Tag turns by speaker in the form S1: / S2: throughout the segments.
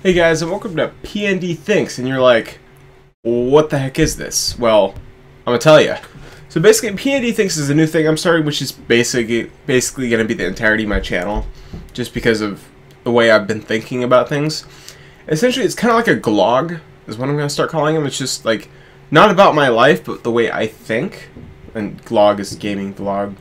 S1: Hey guys, and welcome to PND Thinks, and you're like, what the heck is this? Well, I'm gonna tell you. So basically, PND Thinks is a new thing I'm starting, which is basically gonna be the entirety of my channel, just because of the way I've been thinking about things. Essentially, it's kind of like a vlog, is what I'm gonna start calling them. It's just like, not about my life, but the way I think. And vlog is gaming vlog.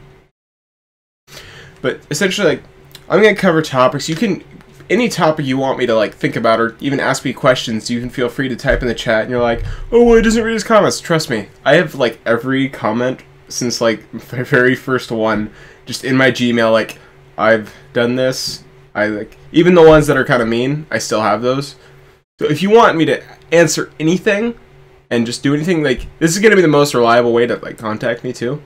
S1: But essentially, like, I'm gonna cover topics. You can, any topic you want me to like think about, or even ask me questions, you can feel free to type in the chat. And you're like, oh, well, he doesn't read his comments. Trust me, I have like every comment since like my very first one, just in my Gmail. Like, I've done this. I like even the ones that are kind of mean. I still have those. So if you want me to answer anything and just do anything, like, this is gonna be the most reliable way to like contact me too.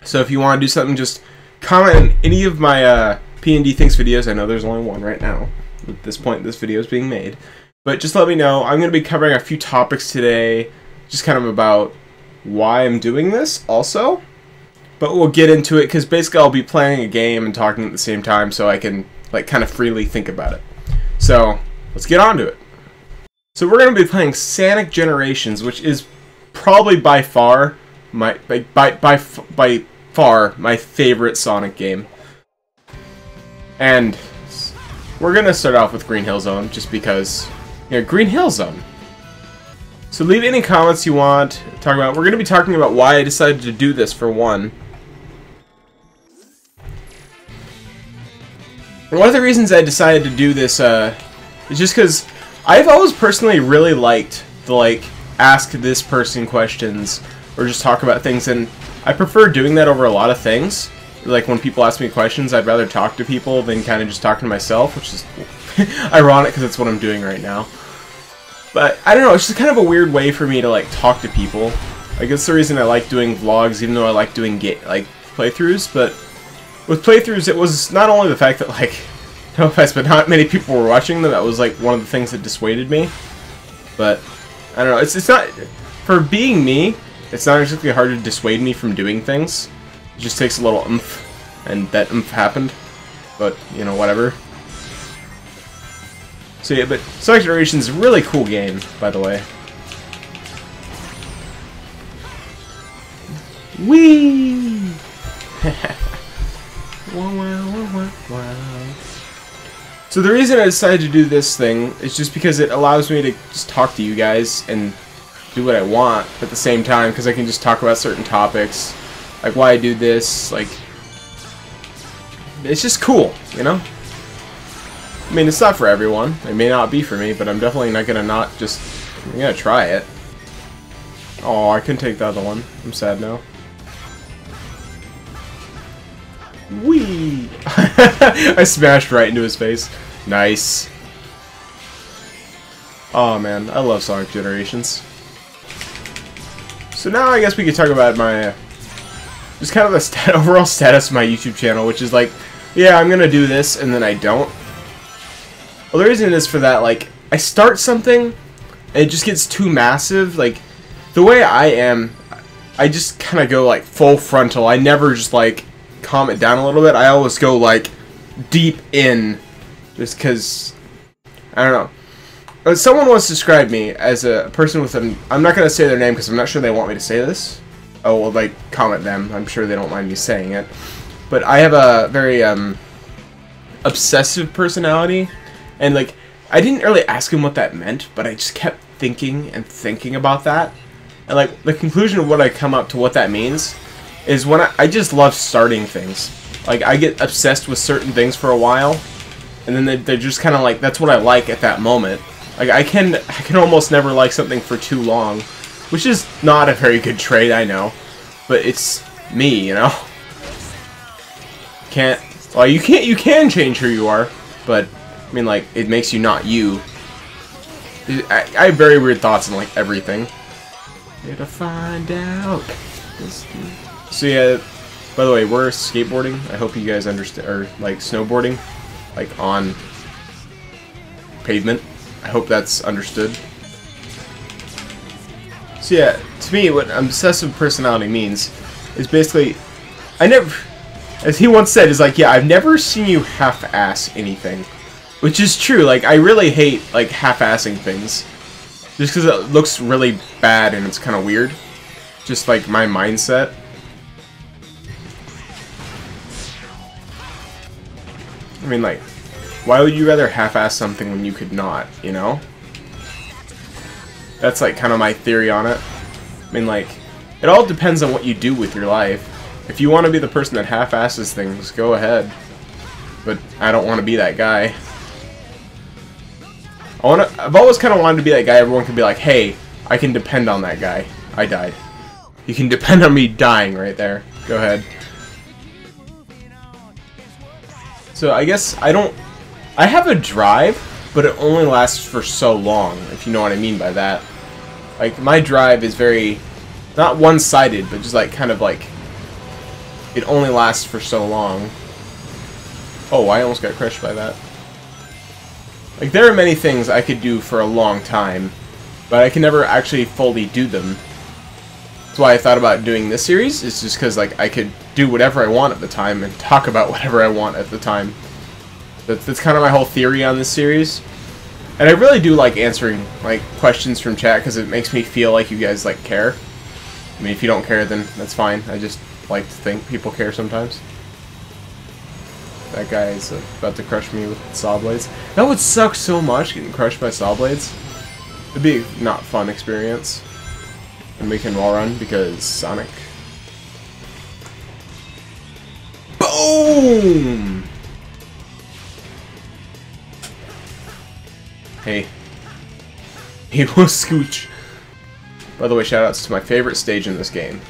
S1: So if you want to do something, just comment on any of my PND Thinks videos. I know there's only one right now. At this point, this video is being made. But just let me know. I'm going to be covering a few topics today, just kind of about why I'm doing this also. But we'll get into it, because basically I'll be playing a game and talking at the same time, so I can like kind of freely think about it. So let's get on to it. So we're going to be playing Sonic Generations, which is probably by far my far my favorite Sonic game. And we're gonna start off with Green Hill Zone, just because, you know, Green Hill Zone. So leave any comments you want to talk about. We're gonna be talking about why I decided to do this, for one. And one of the reasons I decided to do this is just because I've always personally really liked the like ask this person questions or just talk about things, and I prefer doing that over a lot of things. Like, when people ask me questions, I'd rather talk to people than kind of just talking to myself, which is ironic because that's what I'm doing right now. But I don't know, it's just kind of a weird way for me to like talk to people. Like, that's the reason I like doing vlogs, even though I like doing like playthroughs. But with playthroughs, it was not only the fact that, like, no offense, but not many people were watching them. That was like one of the things that dissuaded me. But I don't know, it's not, for being me, it's not exactly hard to dissuade me from doing things. It just takes a little oomph, and that oomph happened. But, you know, whatever. So yeah, but Sonic Generations is a really cool game, by the way. Whee! So the reason I decided to do this thing is just because it allows me to just talk to you guys and do what I want at the same time, because I can just talk about certain topics. Like why I do this, like, it's just cool, you know? I mean, it's not for everyone. It may not be for me, but I'm definitely not gonna I'm gonna try it. Oh, I couldn't take the other one. I'm sad now. Whee! I smashed right into his face. Nice. Oh man, I love Sonic Generations. So now I guess we could talk about my just kind of the overall status of my YouTube channel, which is like, yeah, I'm gonna do this, and then I don't. Well, the reason is for that, like, I start something, and it just gets too massive. Like, the way I am, I just kind of go, like, full frontal. I never just, like, calm it down a little bit. I always go, like, deep in, just because, I don't know. Someone once described me as a person with an, I'm not gonna say their name because I'm not sure they want me to say this. Oh, well, like, comment them. I'm sure they don't mind me saying it. But I have a very, obsessive personality. And, like, I didn't really ask him what that meant, but I just kept thinking and thinking about that. And, like, the conclusion of what I come up to what that means is when I just love starting things. Like, I get obsessed with certain things for a while, and then they're just kind of like, that's what I like at that moment. Like, I can almost never like something for too long. Which is not a very good trait, I know. But it's me, you know? Well, you can change who you are, but, I mean, like, it makes you not you. I have very weird thoughts on, like, everything. Here to find out. So, yeah, by the way, we're skateboarding. I hope you guys understand, or, like, snowboarding, like, on pavement. I hope that's understood. So yeah, to me, what obsessive personality means is basically, I never, as he once said, is like, yeah, I've never seen you half-ass anything. Which is true, like, I really hate, like, half-assing things. Just because it looks really bad and it's kind of weird. Just, like, my mindset. I mean, like, why would you rather half-ass something when you could not, you know? That's, like, kind of my theory on it. I mean, like, it all depends on what you do with your life. If you want to be the person that half-asses things, go ahead. But I don't want to be that guy. I've always kind of wanted to be that guy everyone can be like, hey, I can depend on that guy. I died. You can depend on me dying right there. Go ahead. So I guess I have a drive, but it only lasts for so long, if you know what I mean by that. Like, my drive is very, not one-sided, but just like, kind of like, it only lasts for so long. Oh, I almost got crushed by that. Like, there are many things I could do for a long time, but I can never actually fully do them. That's why I thought about doing this series, is just because, like, I could do whatever I want at the time and talk about whatever I want at the time. That's kind of my whole theory on this series. And I really do like answering, like, questions from chat, because it makes me feel like you guys, like, care. I mean, if you don't care, then that's fine. I just like to think people care sometimes. That guy is about to crush me with saw blades. That would suck so much, getting crushed by saw blades. It'd be a not fun experience. And we can wall run because Sonic. Boom! Hey. He was Scooch. By the way, shoutouts to my favorite stage in this game.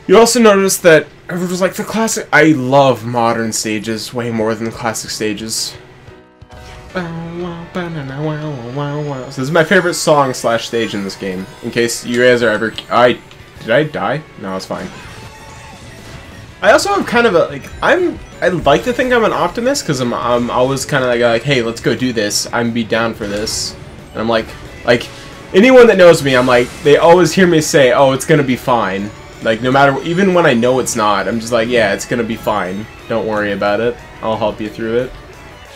S1: You also notice that everyone was like, the classic. I love modern stages way more than classic stages. So this is my favorite song / stage in this game. In case you guys are ever, did I die? No, it's fine. I also have kind of a like I like to think I'm an optimist because I'm always kind of like hey, let's go do this. I'm be down for this, and I'm like anyone that knows me, I'm like they always hear me say, oh, it's gonna be fine. Like, no matter, even when I know it's not, I'm just like, yeah, it's gonna be fine. Don't worry about it. I'll help you through it.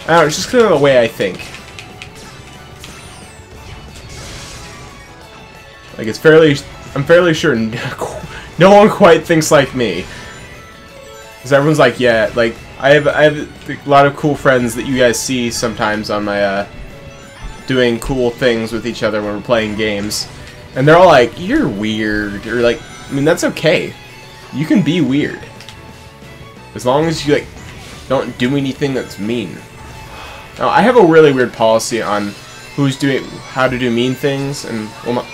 S1: I don't know, it's just kind of the way I think. Like, I'm fairly sure no one quite thinks like me. Because everyone's like, yeah, like, I have a lot of cool friends that you guys see sometimes on my, doing cool things with each other when we're playing games. And they're all like, you're weird, or like, I mean, that's okay. You can be weird. As long as you, like, don't do anything that's mean. Now, I have a really weird policy on how to do mean things, and, well,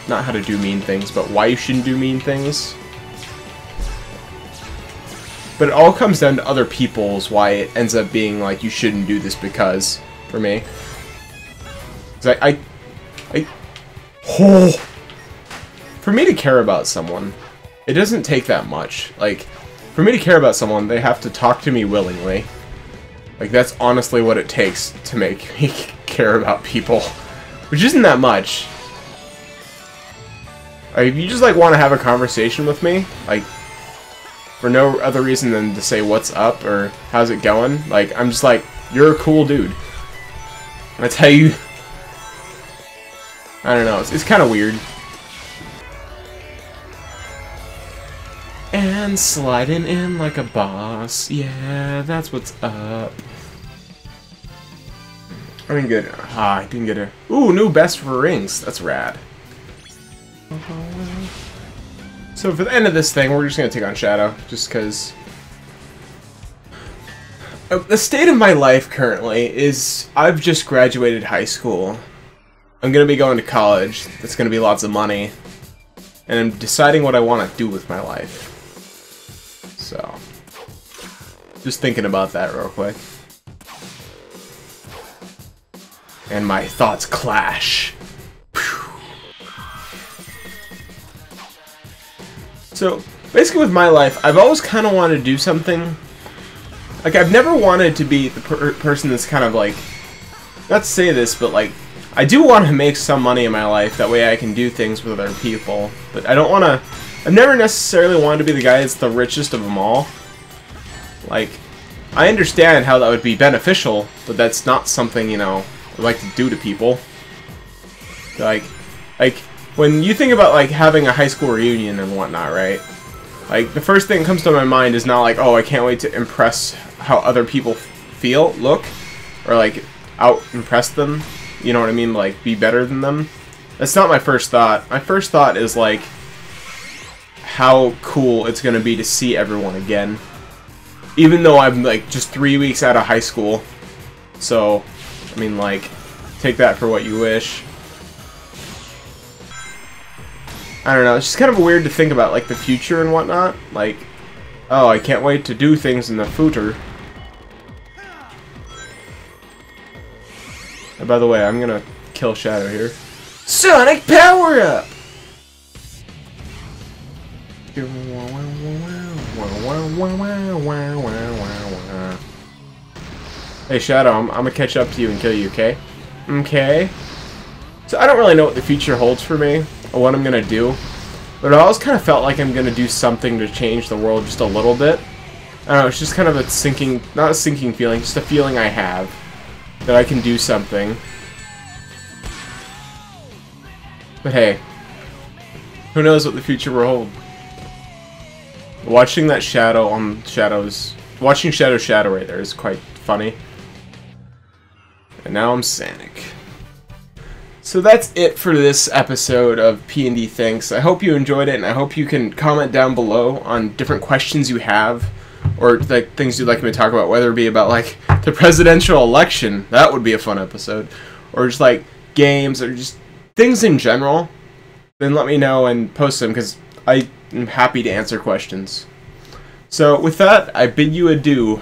S1: not how to do mean things, but why you shouldn't do mean things. But it all comes down to other people's why it ends up being like, you shouldn't do this because, for me. Because for me to care about someone, it doesn't take that much. Like, for me to care about someone, they have to talk to me willingly. Like, that's honestly what it takes to make me care about people. Which isn't that much. Like, if you just, like, want to have a conversation with me, like, for no other reason than to say what's up or how's it going, like, I'm just like, you're a cool dude. That's how you... I don't know, it's kind of weird. And sliding in like a boss. Yeah, that's what's up. I didn't get it. I didn't get it. Ooh, new best for rings. That's rad. So for the end of this thing, we're just going to take on Shadow. Just because... the state of my life currently is I've just graduated high school. I'm going to be going to college. That's going to be lots of money. And I'm deciding what I want to do with my life. So, just thinking about that real quick. And my thoughts clash. Whew. So, basically with my life, I've always kind of wanted to do something. Like, I've never wanted to be the person that's kind of like, not to say this, but like, I do want to make some money in my life, that way I can do things with other people. But I don't want to... I've never necessarily wanted to be the guy that's the richest of them all. Like, I understand how that would be beneficial, but that's not something, you know, I like to do to people. Like, when you think about, like, having a high school reunion and whatnot, right? Like, the first thing that comes to my mind is not like, oh, I can't wait to impress how other people feel, look, or, like, out-impress them. You know what I mean? Like, be better than them. That's not my first thought. My first thought is, like, how cool it's gonna be to see everyone again. Even though I'm, like, just 3 weeks out of high school. So, I mean, like, take that for what you wish. I don't know, it's just kind of weird to think about, like, the future and whatnot. Like, oh, I can't wait to do things in the future. And by the way, I'm gonna kill Shadow here. Sonic Power Up! Hey Shadow, I'm gonna catch up to you and kill you, okay? Okay? So I don't really know what the future holds for me, or what I'm gonna do, but I always kind of felt like I'm gonna do something to change the world just a little bit. I don't know, it's just kind of a sinking, not a sinking feeling, just a feeling I have that I can do something. But hey, who knows what the future will hold? Watching that shadow on Shadow's... Watching Shadow right there is quite funny. And now I'm Sanic. So that's it for this episode of PND Thinks. I hope you enjoyed it, and I hope you can comment down below on different questions you have, or like things you'd like me to talk about, whether it be about like the presidential election. That would be a fun episode. Or just like games, or just things in general. Then let me know and post them, because I am happy to answer questions. So with that, I bid you adieu.